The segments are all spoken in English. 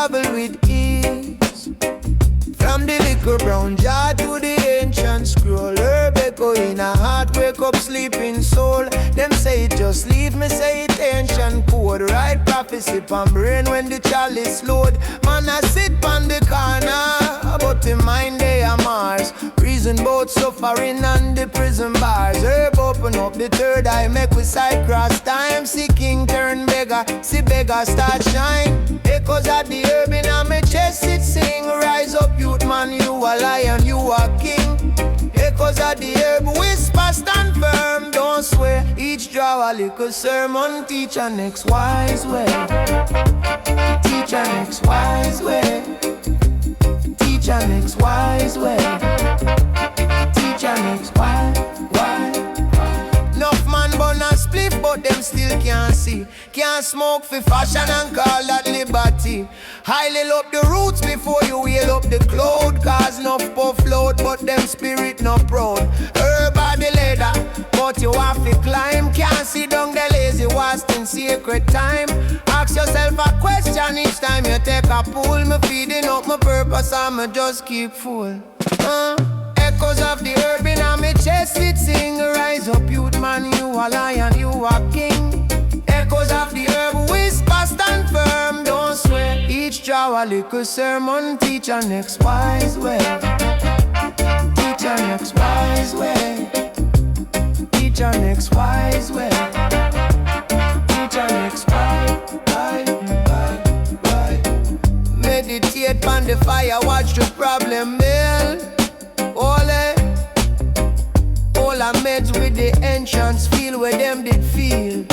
travel with ease. From the little brown jar to the ancient scroll, herb echo in a heart, wake up sleeping soul. Them say it just leave me, say it ancient code. Right prophecy pan brain when the chalice load. Man I sit on the corner, but in mind they are Mars. Reason both suffering and the prison bars. Herb open up the third eye, make we side cross time. See king turn beggar, see beggar start shine. Echoes of the herb in my chest it sing. Rise up youth man, you a lion, you a king. Echoes of the herb whisper, stand firm, don't swear. Each draw a little sermon, teach a next wise way. Teach a next wise way. Teach a next wise way. Teach a next wise. Enough man burn a spliff, but them still can't see. Can't smoke for fashion and call that liberty. Highly up the roots before you wheel up the cloud. Cause enough puff load, but them spirit not proud. Herb by the leather, but you have to climb. Can't see down the lazy wasting sacred time. Ask yourself a question each time you take a pull. Me feeding up my purpose and me just keep full. Echoes of the herb in my chest it sing. Rise up youth man, you a lion, you a king. Echoes of the herb whisper, stand firm, don't swear. Each draw a little sermon, teach a next wise way. Teach a next wise way. Teach a next wise way. Teach a next wise. Meditate on the fire, watch the problem build. All I meds with the entrance feel where them did feel.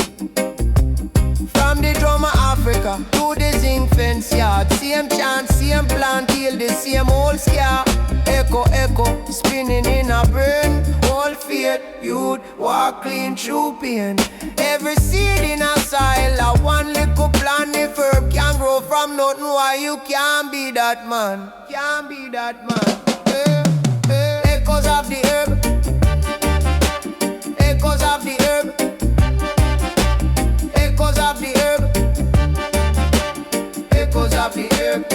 From the drum of Africa to the zinc fence yard. Same chant, same plan, till the same old scar. Echo, echo, spinning in a brain. All faith, youth, walk clean through pain. Every seed in a soil, a one little plant. If herb can grow from nothing, why you can't be that man? Can't be that man. Echoes of the herb. Echoes of the herb. Echoes of the herb. Echoes of the herb.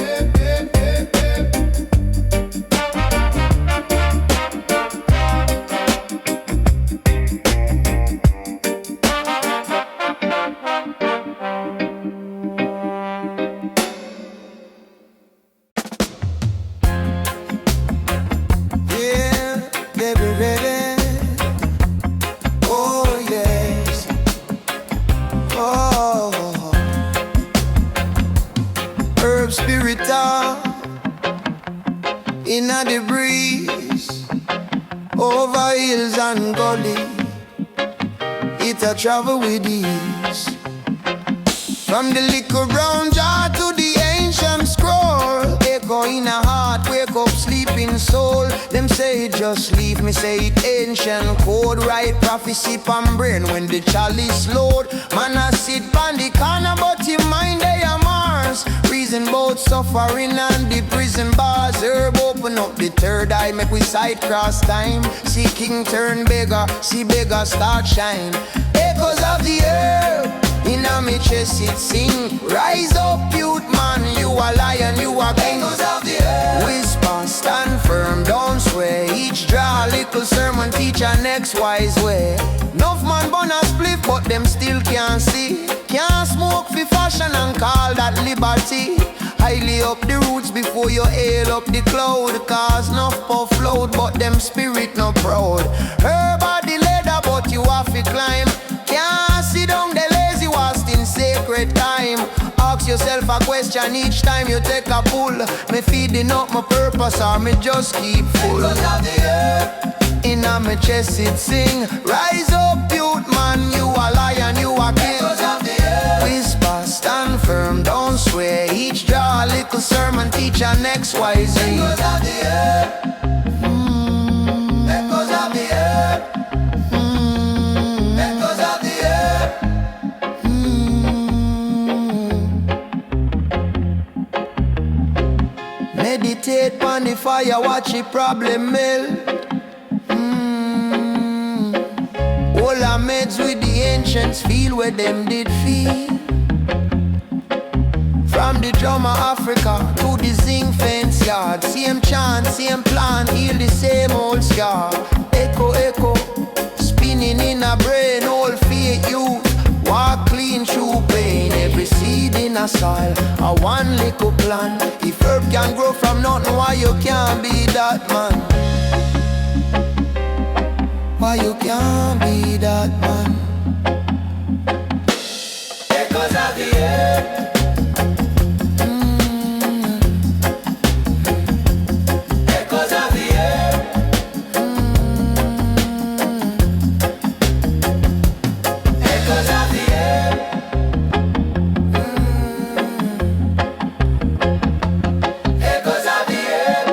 Inna the breeze, over hills and gully, it a travel with ease. From the little brown jar to the ancient scroll, echo in a heart, wake up sleeping soul. Them say just leave me, say it ancient code. Right prophecy pan brain when the chalice load. Man I sit pan the corner, but in mind they are Mars. Reason both suffering and the prison bars. Herb open up the third eye, make we side cross time. See king turn beggar, see beggar start shine. Echoes of the herb inna me chest it sing. Rise up youth man, you a lion, you a king. Echoes of the herb whisper, stand firm, don't sway. Each draw a little sermon, teach a next wise way. Enough man burn a spliff, but them still can't see. Can't smoke for fashion and call that liberty. Highly up the roots before you hail up the cloud. Cause enough puff load, but them spirit no proud. Herb the leather, but you have to climb. Can't sit down the lazy wasting sacred time. Ask yourself a question each time you take a pull. Me feeding up my purpose or me just keep full. Inna my chest it sing. Rise up youth man, you a lion, you a king. Whisper, stand firm, don't sway. Each draw a little sermon, teach a next wise. Echoes of the earth. Echoes of the earth. Echoes of the earth. Meditate on the fire, watch the problem melt. All our meds with the ancients feel where them did feel. From the drum of Africa to the zinc fence yard, same chant, same plan, heal the same old scar. Echo, echo, spinning in a brain, old faith youth. Walk clean through pain, every seed in a soil, a one little plan. If herb can grow from nothing, why you can't be that man? Why you can't be that man? Echoes of the earth. Echoes of the earth. Echoes of the earth. Echoes of the earth.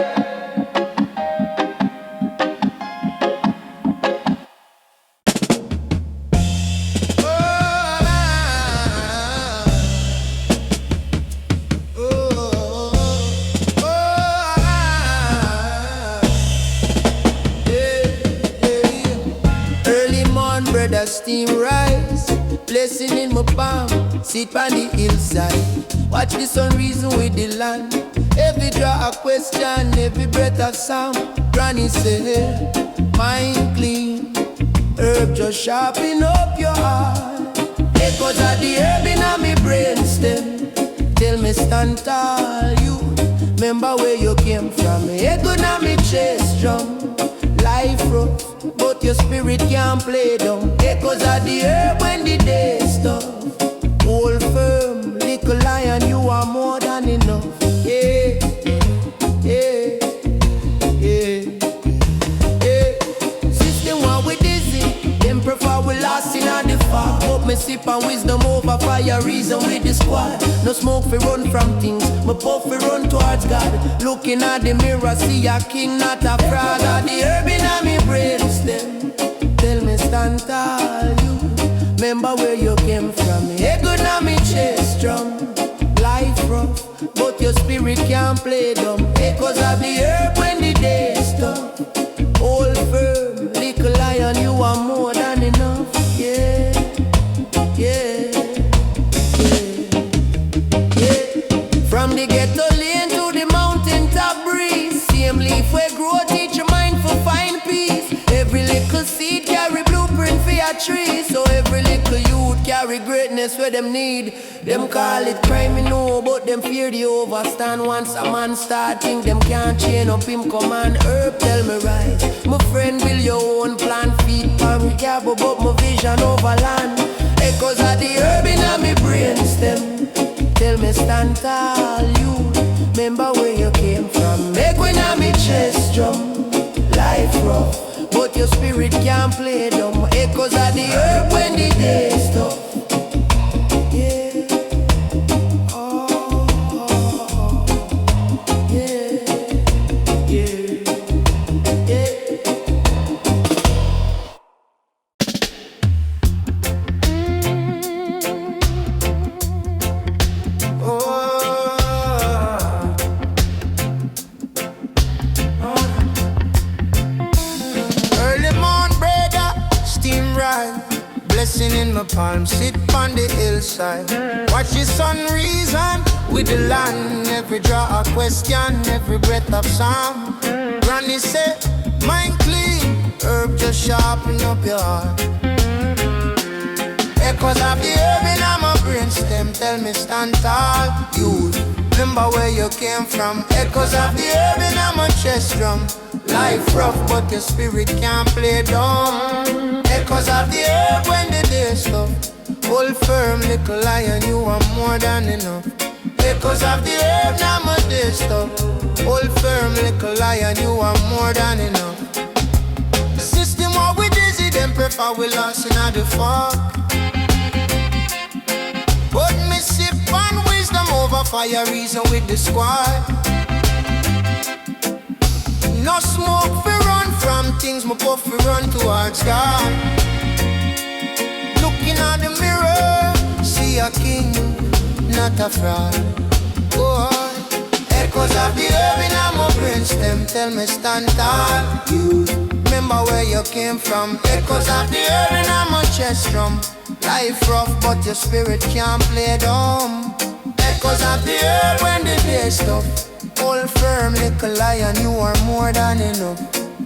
Steam rise, blessing in my palm, sit on the hillside, watch the sun reason with the land. Every draw a question, every breath a psalm. Granny say, mind clean, herb just sharpen up your heart. Echoes of the herb in my brainstem, tell me stand tall, you remember where you came from. Echo na me chest drum. Life rough, but your spirit can't play down. Echoes of the herb when the day tough. Hold firm, little lion, you are more than enough. Yeah, yeah, yeah, yeah. System while we dizzy, them prefer we lost in the fog. Hope me sip and wisdom over fire, reason with the squad. No smoke fi run from things, my puff fi run towards God. Looking at the mirror, see a king, not a fraud. Of the herb in me brainstem, tell me stand tall, you remember where you came from. Echo na me chest drum. Life rough, but your spirit can't play dumb. Echoes of the herb when the day tough. Hold firm, little lion, you are more than enough. Yeah, yeah, yeah, yeah. From the ghetto lane to the mountain top breeze, same leaf where grow, teach your mind for fine peace. Every little seed carry blueprint for your tree, so every little youth carry greatness where them need. Them call it crime, you know, but them fear the overstand. Once a man start think them can't chain up him command. Herb tell me right, my friend, build your own plan. Feet palm cabo, but my vision over land. Echoes of the herb in my brainstem, tell me stand tall, you remember where you came from. Echo in my chest drum. Life rough, but your spirit can't play dumb. Echoes of the herb when the day's tough. Yeah. In my palm, sit on the hillside, watch the sun reason with the land. Every draw a question, every breath of psalm. Granny say, mind clean, herb just sharpen up your heart. Echoes of the herb in my brainstem, tell me stand tall, you remember where you came from. Echoes of the herb in my chest drum. Life rough, but your spirit can't play dumb. Echoes of the herb when the day's tough. Hold firm, little lion, you are more than enough. Echoes of the herb, now my day's tough. Hold firm, little lion, you are more than enough. System while we dizzy, them prefer we lost in the fog. But me sip on wisdom over fire, reason with the squad. No smoke fi run from things, my puff fi run towards God. Looking at the mirror, see a king, not a fraud. Boy, echoes of the herb in my brainstem, tell me stand tall. You remember where you came from. Echoes of the herb in my chest drum. Life rough, but your spirit can't play dumb. Echoes of the earth when the day stop. Hold firm, little lion, you are more than enough.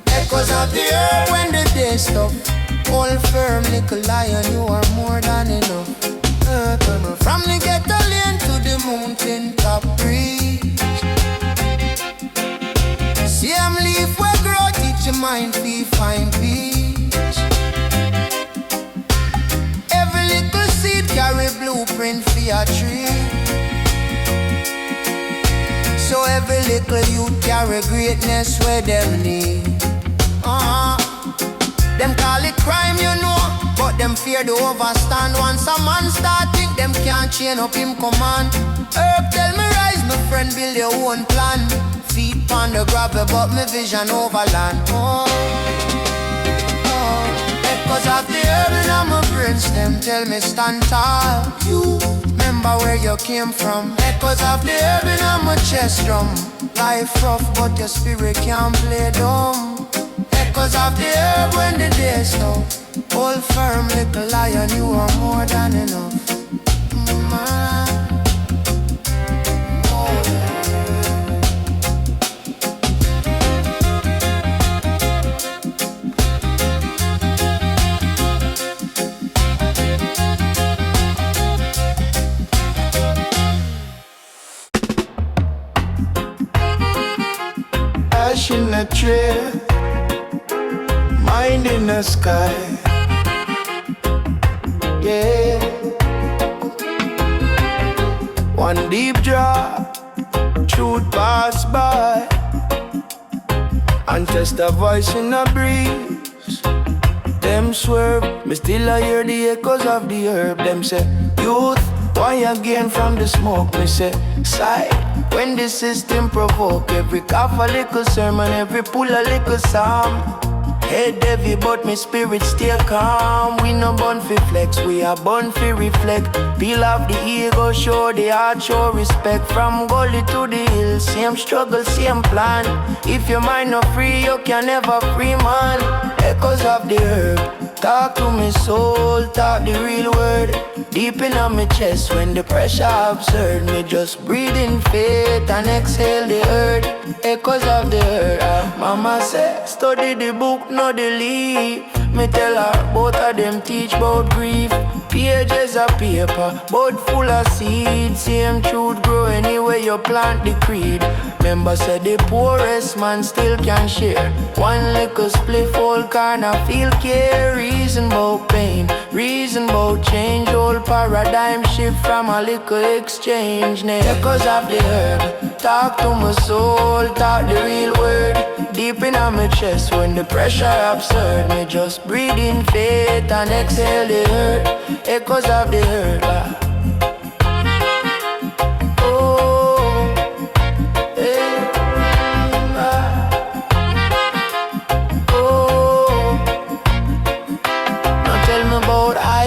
Echoes of the earth when the day stop. Hold firm, little lion, you are more than enough. From the ghetto lane to the mountain top breeze. Same leaf where grow, teach your mind to find peace. Every little seed carry blueprint for your tree. So every little youth carry greatness where them need. Them call it crime, you know, but them fear to overstand. Once a man start think them can't chain up him command. Herb tell me rise, my friend, build your own plan. Feet on the gravel, but my vision overland. Echoes of the herb in my brain stem tell me stand tall. You remember where you came from. Echoes of the herb in my chest drum. Life rough, but your spirit can't play dumb. Echoes of the herb when the day stop. Hold firm, little lion, you are more than enough. Ash in a trail, mind in the sky. Yeah. One deep draw, truth pass by. And just a voice in a breeze. Them swerve, me still I hear the echoes of the herb. Them say, youth, why again from the smoke? Me say, sigh. When the system provoke, every cough a little sermon, every pull a little psalm. Head heavy but me spirit still calm. We no born fi flex, we are born fi reflect. Peel off the ego, show the heart, show respect. From gully to the hill, same struggle, same plan. If your mind not free, you can never free man. Echoes of the herb, talk to me soul, talk the real word. Deep in on my chest when the pressure absurd. Me just breathe in faith and exhale the earth. Echoes of the earth. Mama say, study the book, not the leaf. Me tell her, both of them teach about grief. Pages of paper, both full of seeds. Same truth grow anywhere you plant the creed. Remember said the poorest man still can share. One little spliff, whole corner feel care. Reason about pain, reason about change. Whole paradigm shift from a little exchange. Echoes of the herb, talk to my soul, talk the real word. Deep in on my chest when the pressure absurd. Me just breathe in faith and exhale the earth. Echoes of the herb.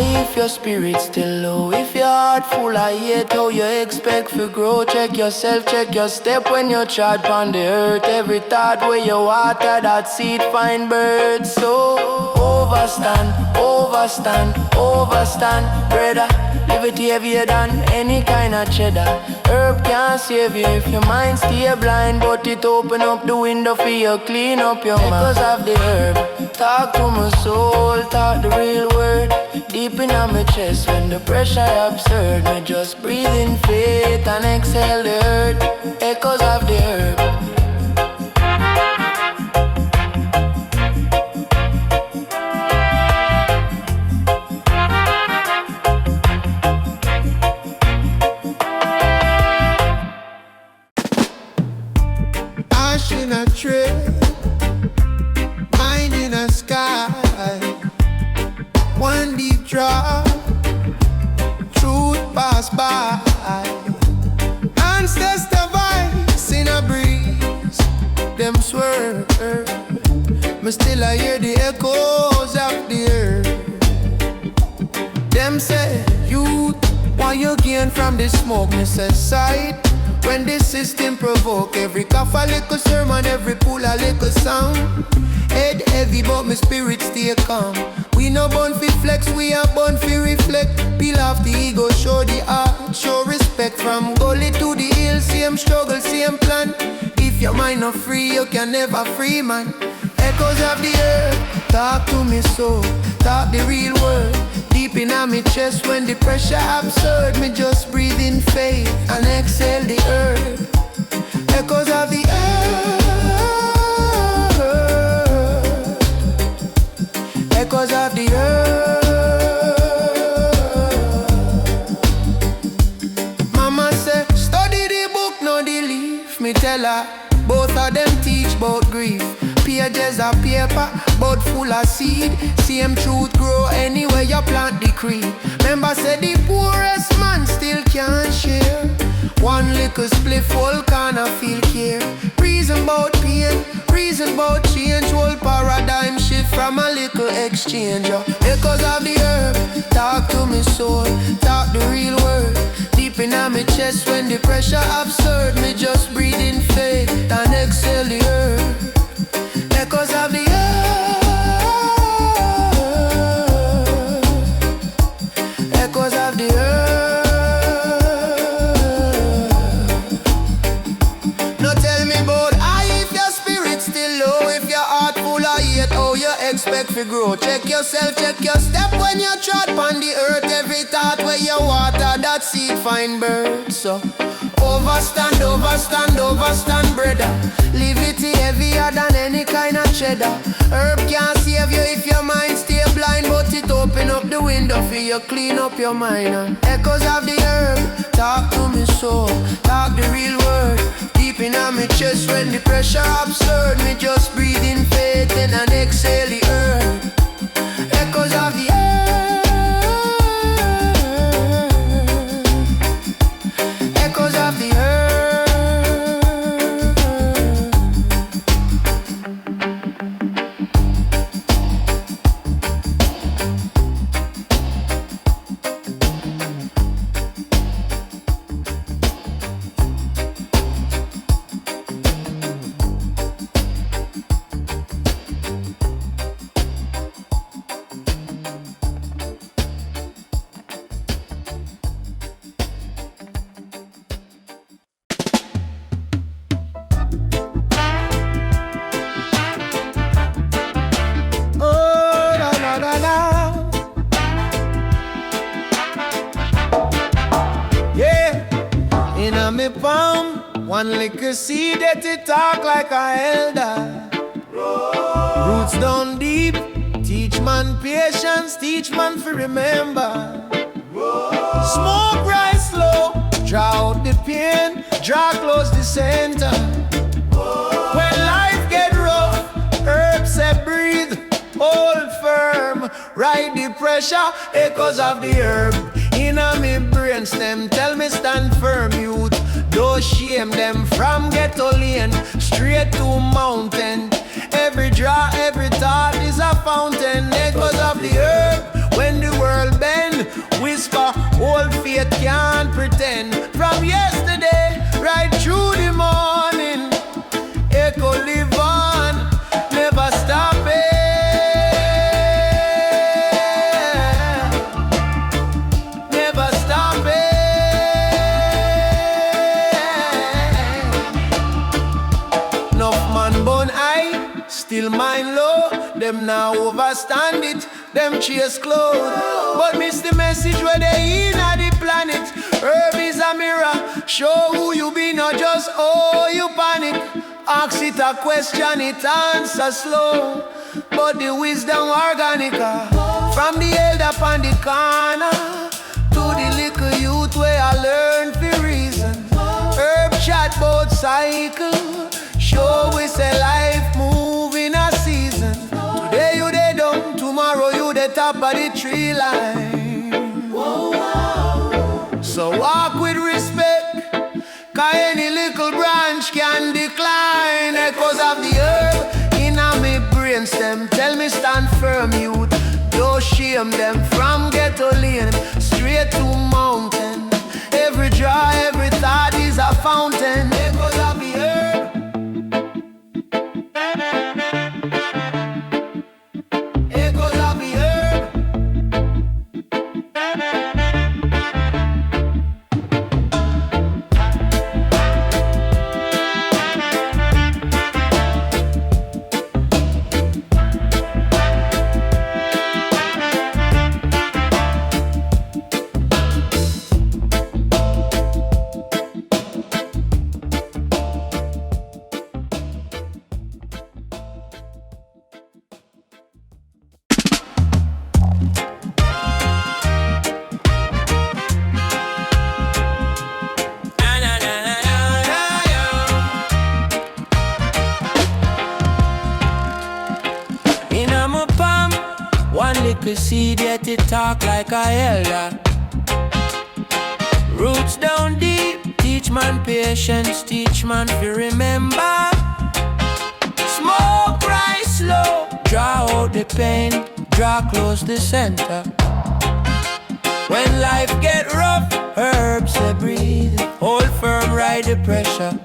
If your spirit still low, if your heart full of hate, how you expect to grow? Check yourself, check your step when you trod on the earth. Every thought where you water, that seed find birds. So overstand, overstand, overstand, brother. Liberty heavier than any kind of cheddar. Herb can't save you if your mind stay blind, but it open up the window for you, clean up your mind. Because of the herb, talk to my soul, talk the real word. Deep in on my chest when the pressure absurd. Me just breathe in faith and exhale the earth. Echoes of the herb. Ash in a trail, mind in a sky. One deep draw, truth pass by. Ancestor voice in a breeze, them swerve. Me still I hear the echoes of the earth. Them say, youth, why you gain from the smoke? Me say, sight. When the system provoke, every cough a little sermon, every pull a little sound. Head heavy but my spirit stay calm. We no born fi flex, we are born fi reflect. Peel off the ego, show the heart, show respect. respect from gully to the hill. Same struggle, same plan. If your mind not free, you can never free, man. Echoes of the earth, talk to me soul, talk the real word. Deep in my chest when the pressure absurd. Me just breathe in faith and exhale the earth. Echoes of the earth, echoes of the earth. Mama say, study the book, no the leaf. Me tell her, both of them teach about grief. Pages of paper, but full of seed. Same truth grow anywhere you plant the creed. Remember say the poorest man still can't share. One little spliff, whole corner feel care. Reason about pain, reason about change. Whole paradigm shift from a little exchange. Echoes of the earth, talk to me soul, talk the real word. Deep in my chest when the pressure absurd. Me just breathe in faith and exhale the earth. Echoes of the earth, echoes of the earth. No tell me about if your spirit still low, if your heart full of hate, how you expect to grow. Check yourself, check your step when you trod on the earth. Every thought where you water, that seed find birds. So overstand, overstand, overstand, brother. Liberty heavier than any kind of cheddar. Herb can't save you if your mind stay blind, but it open up the window for you clean up your mind. And echoes of the herb, talk to me soul, talk the real word. Deep in my chest when the pressure absurd. Me just breathe in faith and an exhale the earth. Echoes of the earth, echoes of the earth. One liquor seed that it talk like a elder. Roots down deep, teach man patience, teach man to remember. Smoke rise slow, draw out the pain, draw close the center. When life get rough, herbs say breathe, hold firm, ride the pressure, echoes of the herb. Inna me brain stem, tell me stand firm, youth. Don't shame them from ghetto lane straight to mountain. Every draw, every thought is a fountain. Echoes of the earth, when the world bend, whisper, old faith can't pretend. From yesterday, right through the morning, echo live on, never stop it. Still mind low, them now overstand it, them chase clothes. But miss the message where they in at the planet. Herb is a mirror, show who you be, not just oh you panic. Ask it a question, it answer slow, but the wisdom organic. From the elder on the corner to the little youth where I learn for reason. Herb chat both cycle, show we say life move in a season. Today you they down, tomorrow you the top of the tree line. So walk with respect, cause any little branch can decline. Echoes of the earth, inna me brain stem, tell me stand firm youth. Don't shame them from ghetto lane, straight to mountain. Every draw, every thought is a fountain. Echoes of the earth. the seed, yet it talk like a elder. Roots down deep, teach man patience, teach man to remember. Smoke right slow, draw out the pain, draw close the center. When life get rough, herbs they breathe, hold firm, ride the pressure.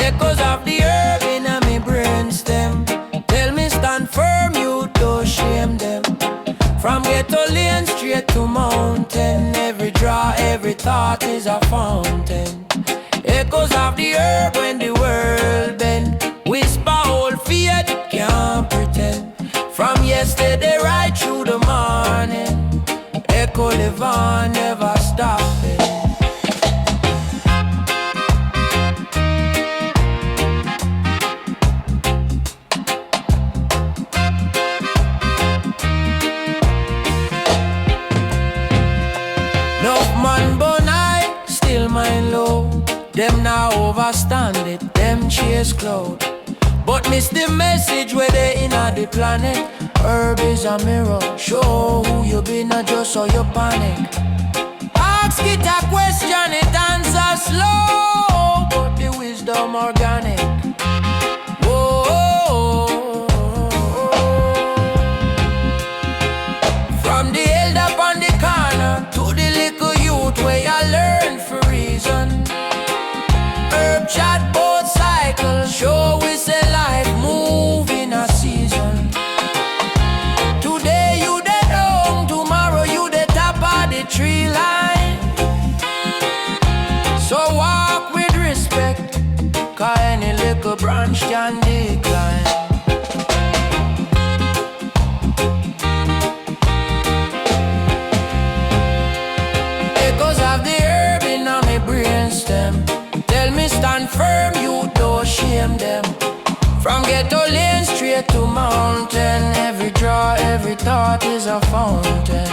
Echoes of the herb in me brainstem, tell me stand firm, you don't shame them. From ghetto lane straight to mountain, every draw, every thought is a fountain. Echoes of the herb when the world bend, whisper old fear, can't pretend. From yesterday right through the morning, echo live on, never stopping. Them now overstand it, them chase cloud. But miss the message where they in the planet. Herb is a mirror, show who you been, not just so you panic. Ask it a question, it answer slow, but the wisdom organic. Whoa. From the elder on the corner to the little youth where you learn for reason. Herb chat both cycles, show we say life move in a season. Today you the down, tomorrow you the top of the tree line. So walk with respect, cause any little branch can decline. Echoes of the herb in my brainstem, tell me stand firm, you don't shame them. From ghetto lane straight to mountain, every draw, every thought is a fountain.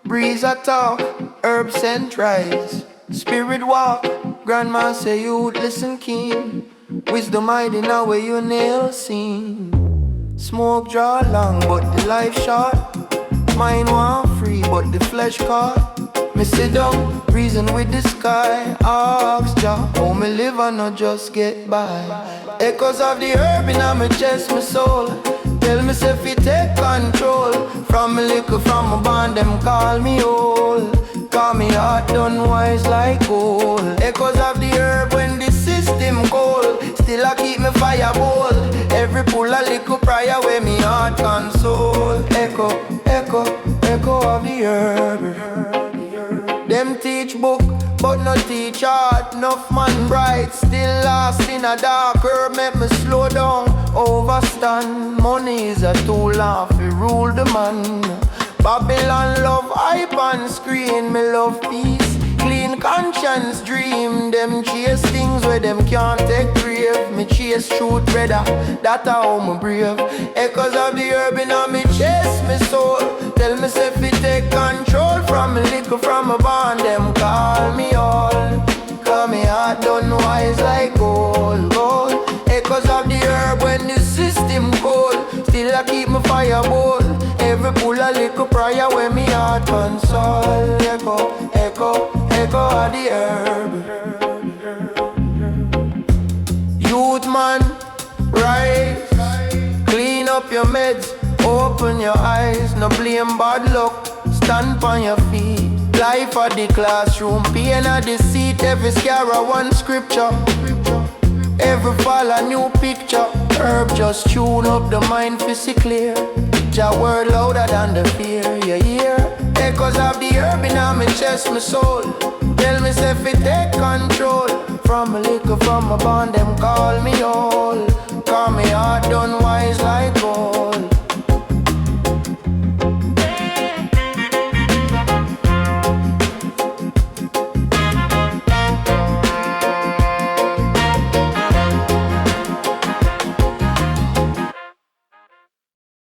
Breeze a talk, herb scent rise, spirit walk. Grandma say you'd listen keen, wisdom hiding away your nail seen. Smoke draw long but the life short, mind want free but the flesh caught. Me sit down, reason with the sky, ask Jah how me live and not just get by. Echoes of the herb in my chest, my soul, tell me if you take control. From me liquor, from my band, them call me old. Call me heart done wise like gold. Echoes of the herb when the system cold, still I keep me fire bold. Every pull a little prayer where me heart console. Echo, echo, echo of the herb. Them teach book, but no teach art. Enough man bright, still lost in a dark herb. Make me slow down, overstand. Money is a tool off, it rule the man. Babylon love hype on screen. Me love peace, clean conscience dream. Them chase things where them can't take grave. Me chase truth brother, that's how me brave. Echoes of the herb in me chest, me soul. Tell me if it take control. From me liquor, from my band, them call me all. Call me heart done wise like gold, gold. Echoes of the herb when the system cold, still I keep my fire bold. Every pull a little prayer when me heart console. Echo, echo, echo of the herb. Youth man, rise, clean up your meds, open your eyes, no blame bad luck. Stand on your feet, life at the classroom, pain at the seat. Every scar a one scripture, every fall a new picture. Herb just tune up the mind physically. Jah word louder than the fear, you hear? Echoes of the herb in my chest, my soul. Tell me if it take control. from a liquor from a bond, them call me home.